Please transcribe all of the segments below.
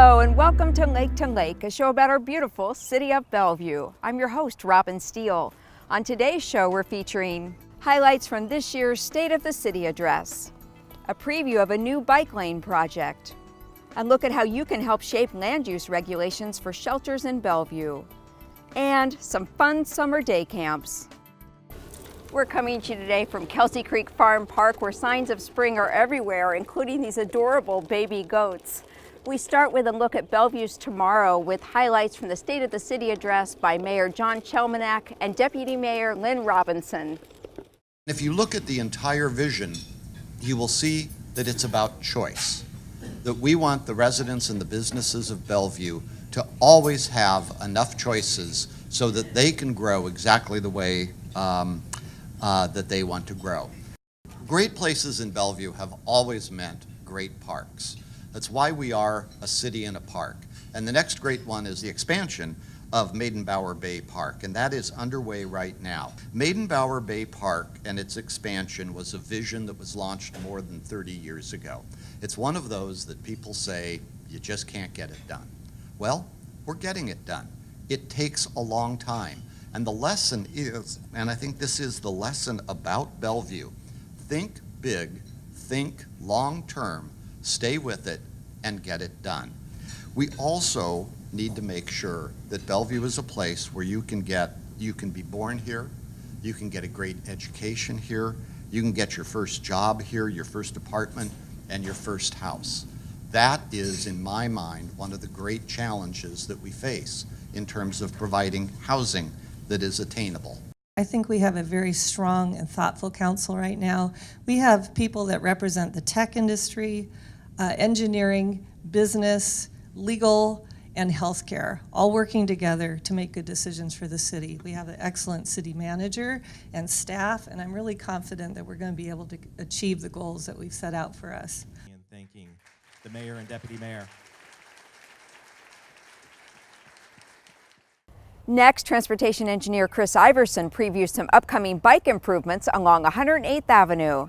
Hello and welcome to Lake, a show about our beautiful city of Bellevue. I'm your host, Robin Steele. On today's show, we're featuring highlights from this year's State of the City address, a preview of a new bike lane project, and look at how you can help shape land use regulations for shelters in Bellevue, and some fun summer day camps. We're coming to you today from Kelsey Creek Farm Park, where signs of spring are everywhere, including these adorable baby goats. We start with a look at Bellevue's tomorrow with highlights from the State of the City address by Mayor John Chelmanak and Deputy Mayor Lynn Robinson. If you look at the entire vision, you will see that it's about choice. That we want the residents and the businesses of Bellevue to always have enough choices so that they can grow exactly the way that they want to grow. Great places in Bellevue have always meant great parks. That's why we are a city in a park. And the next great one is the expansion of Maidenbower Bay Park, and that is underway right now. Maidenbower Bay Park and its expansion was a vision that was launched more than 30 years ago. It's one of those that people say, you just can't get it done. Well, we're getting it done. It takes a long time. And the lesson is, and I think this is the lesson about Bellevue, think big, think long-term, stay with it, and get it done. We also need to make sure that Bellevue is a place where you can be born here, you can get a great education here, you can get your first job here, your first apartment, and your first house. That is, in my mind, one of the great challenges that we face in terms of providing housing that is attainable. I think we have a very strong and thoughtful council right now. We have people that represent the tech industry, engineering, business, legal, and healthcare, all working together to make good decisions for the city. We have an excellent city manager and staff, and I'm really confident that we're going to be able to achieve the goals that we've set out for us. And thanking the mayor and deputy mayor. Next, transportation engineer Chris Iverson previews some upcoming bike improvements along 108th Avenue.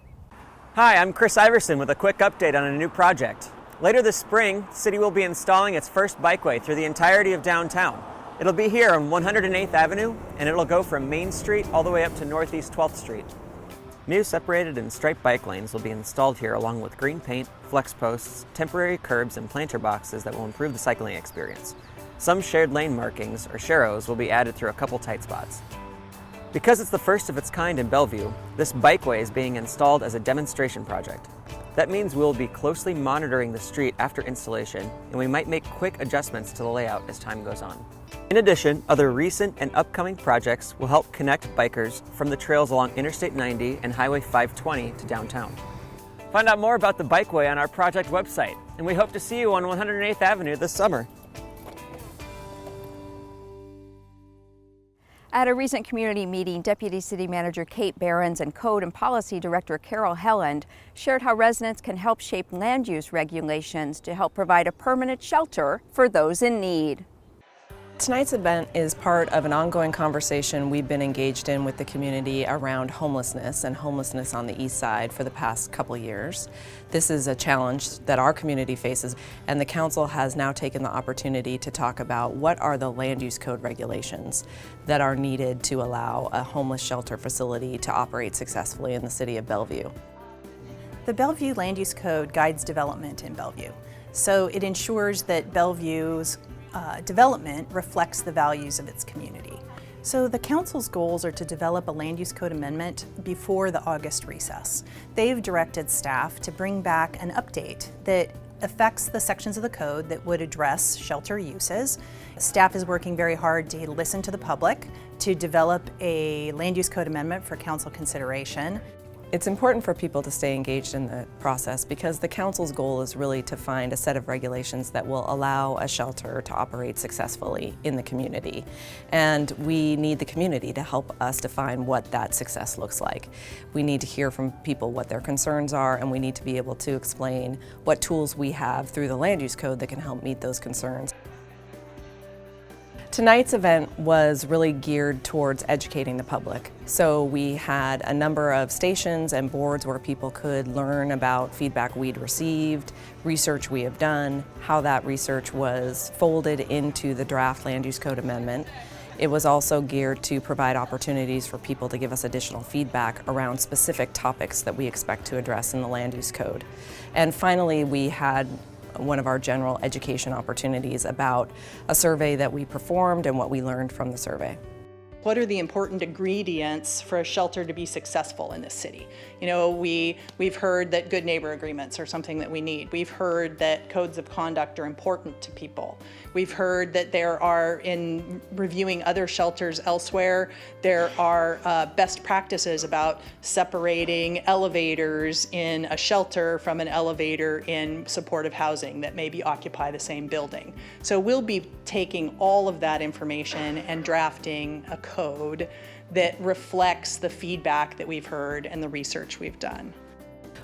Hi, I'm Chris Iverson with a quick update on a new project. Later this spring, the city will be installing its first bikeway through the entirety of downtown. It'll be here on 108th Avenue, and it'll go from Main Street all the way up to Northeast 12th Street. New separated and striped bike lanes will be installed here along with green paint, flex posts, temporary curbs, and planter boxes that will improve the cycling experience. Some shared lane markings, or sharrows, will be added through a couple tight spots. Because it's the first of its kind in Bellevue, this bikeway is being installed as a demonstration project. That means we'll be closely monitoring the street after installation, and we might make quick adjustments to the layout as time goes on. In addition, other recent and upcoming projects will help connect bikers from the trails along Interstate 90 and Highway 520 to downtown. Find out more about the bikeway on our project website, and we hope to see you on 108th Avenue this summer. At a recent community meeting, Deputy City Manager Kate Behrens and Code and Policy Director Carol Helland shared how residents can help shape land use regulations to help provide a permanent shelter for those in need. Tonight's event is part of an ongoing conversation we've been engaged in with the community around homelessness and homelessness on the east side for the past couple years. This is a challenge that our community faces, and the council has now taken the opportunity to talk about what are the land use code regulations that are needed to allow a homeless shelter facility to operate successfully in the city of Bellevue. The Bellevue Land Use Code guides development in Bellevue, so it ensures that Bellevue's development reflects the values of its community. So the council's goals are to develop a land use code amendment before the August recess. They've directed staff to bring back an update that affects the sections of the code that would address shelter uses. Staff is working very hard to listen to the public, to develop a land use code amendment for council consideration. It's important for people to stay engaged in the process because the council's goal is really to find a set of regulations that will allow a shelter to operate successfully in the community. And we need the community to help us define what that success looks like. We need to hear from people what their concerns are, and we need to be able to explain what tools we have through the land use code that can help meet those concerns. Tonight's event was really geared towards educating the public. So we had a number of stations and boards where people could learn about feedback we'd received, research we have done, how that research was folded into the draft land use code amendment. It was also geared to provide opportunities for people to give us additional feedback around specific topics that we expect to address in the land use code. And finally, we had one of our general education opportunities about a survey that we performed and what we learned from the survey. What are the important ingredients for a shelter to be successful in this city? You know, we've heard that good neighbor agreements are something that we need. We've heard that codes of conduct are important to people. We've heard that there are, in reviewing other shelters elsewhere, there are best practices about separating elevators in a shelter from an elevator in supportive housing that maybe occupy the same building. So we'll be taking all of that information and drafting a code that reflects the feedback that we've heard and the research we've done.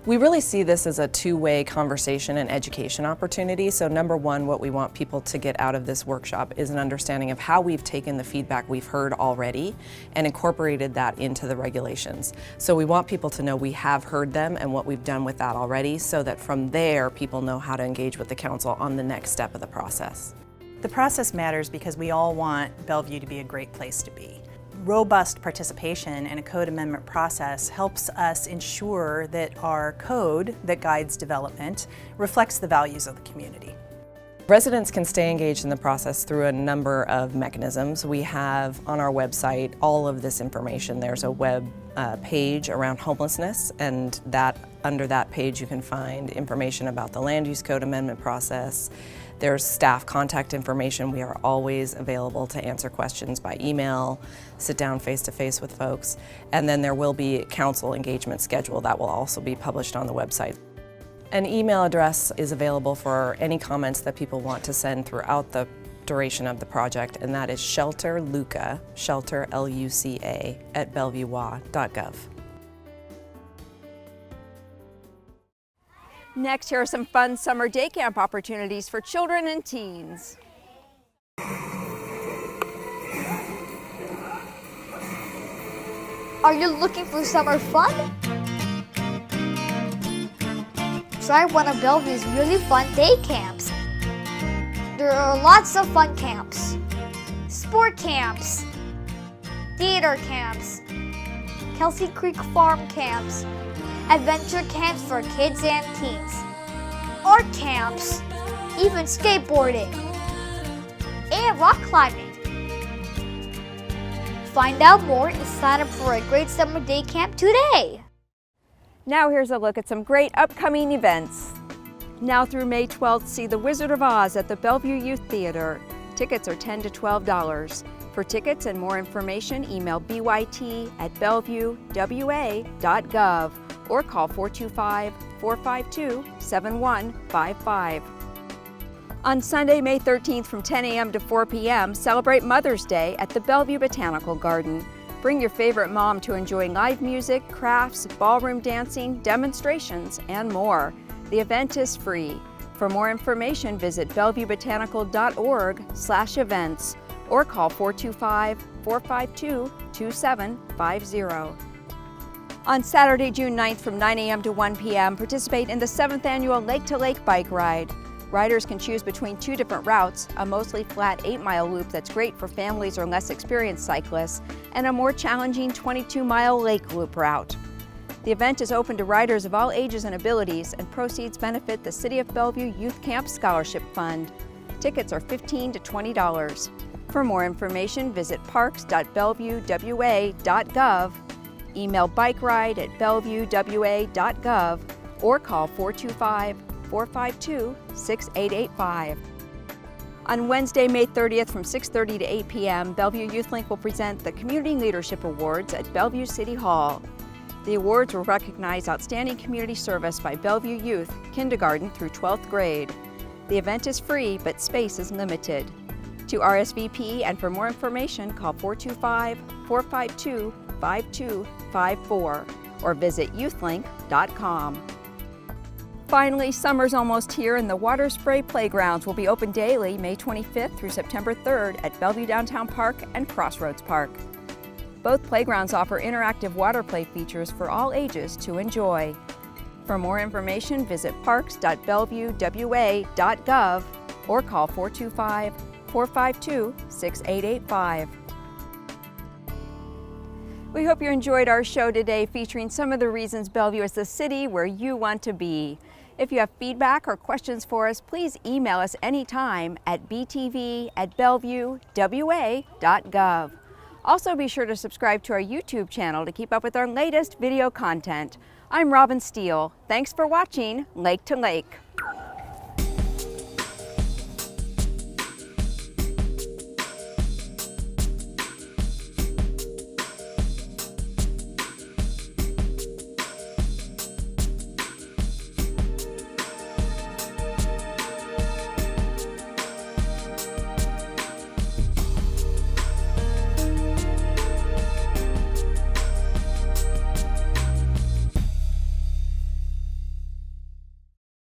We really see this as a two-way conversation and education opportunity. So number one, what we want people to get out of this workshop is an understanding of how we've taken the feedback we've heard already and incorporated that into the regulations. So we want people to know we have heard them and what we've done with that already, so that from there people know how to engage with the council on the next step of the process. The process matters because we all want Bellevue to be a great place to be. Robust participation in a code amendment process helps us ensure that our code that guides development reflects the values of the community. Residents can stay engaged in the process through a number of mechanisms. We have on our website all of this information. There's a web page around homelessness, and under that page you can find information about the land use code amendment process. There's staff contact information. We are always available to answer questions by email, sit down face-to-face with folks, and then there will be a council engagement schedule that will also be published on the website. An email address is available for any comments that people want to send throughout the duration of the project, and that is shelterluca, shelter L-U-C-A, at bellevuewa.gov. Next, here are some fun summer day camp opportunities for children and teens. Are you looking for summer fun? Try one of Bellevue's really fun day camps. There are lots of fun camps. Sport camps, theater camps, Kelsey Creek Farm camps, adventure camps for kids and teens, art camps, even skateboarding, and rock climbing. Find out more and sign up for a great summer day camp today. Now here's a look at some great upcoming events. Now through May 12th, see The Wizard of Oz at the Bellevue Youth Theater. Tickets are $10 to $12. For tickets and more information, email byt@bellevuewa.gov or call 425-452-7155. On Sunday, May 13th from 10 a.m. to 4 p.m., celebrate Mother's Day at the Bellevue Botanical Garden. Bring your favorite mom to enjoy live music, crafts, ballroom dancing, demonstrations, and more. The event is free. For more information, visit bellevuebotanical.org/events or call 425-452-2750. On Saturday, June 9th from 9 a.m. to 1 p.m., participate in the 7th annual Lake to Lake Bike Ride. Riders can choose between two different routes, a mostly flat 8-mile loop that's great for families or less experienced cyclists, and a more challenging 22-mile lake loop route. The event is open to riders of all ages and abilities, and proceeds benefit the City of Bellevue Youth Camp Scholarship Fund. Tickets are $15 to $20. For more information, visit parks.bellevuewa.gov, email bikeride@bellevuewa.gov, or call 425-452-6885. On Wednesday, May 30th from 6:30 to 8 p.m., Bellevue YouthLink will present the Community Leadership Awards at Bellevue City Hall. The awards will recognize outstanding community service by Bellevue youth, kindergarten through 12th grade. The event is free, but space is limited. To RSVP and for more information, call 425-452-5254 or visit youthlink.com. Finally, summer's almost here and the water spray playgrounds will be open daily May 25th through September 3rd at Bellevue Downtown Park and Crossroads Park. Both playgrounds offer interactive water play features for all ages to enjoy. For more information, visit parks.bellevuewa.gov or call 425-452-6885. We hope you enjoyed our show today featuring some of the reasons Bellevue is the city where you want to be. If you have feedback or questions for us, please email us anytime at btv@bellevuewa.gov. Also be sure to subscribe to our YouTube channel to keep up with our latest video content. I'm Robin Steele. Thanks for watching Lake to Lake.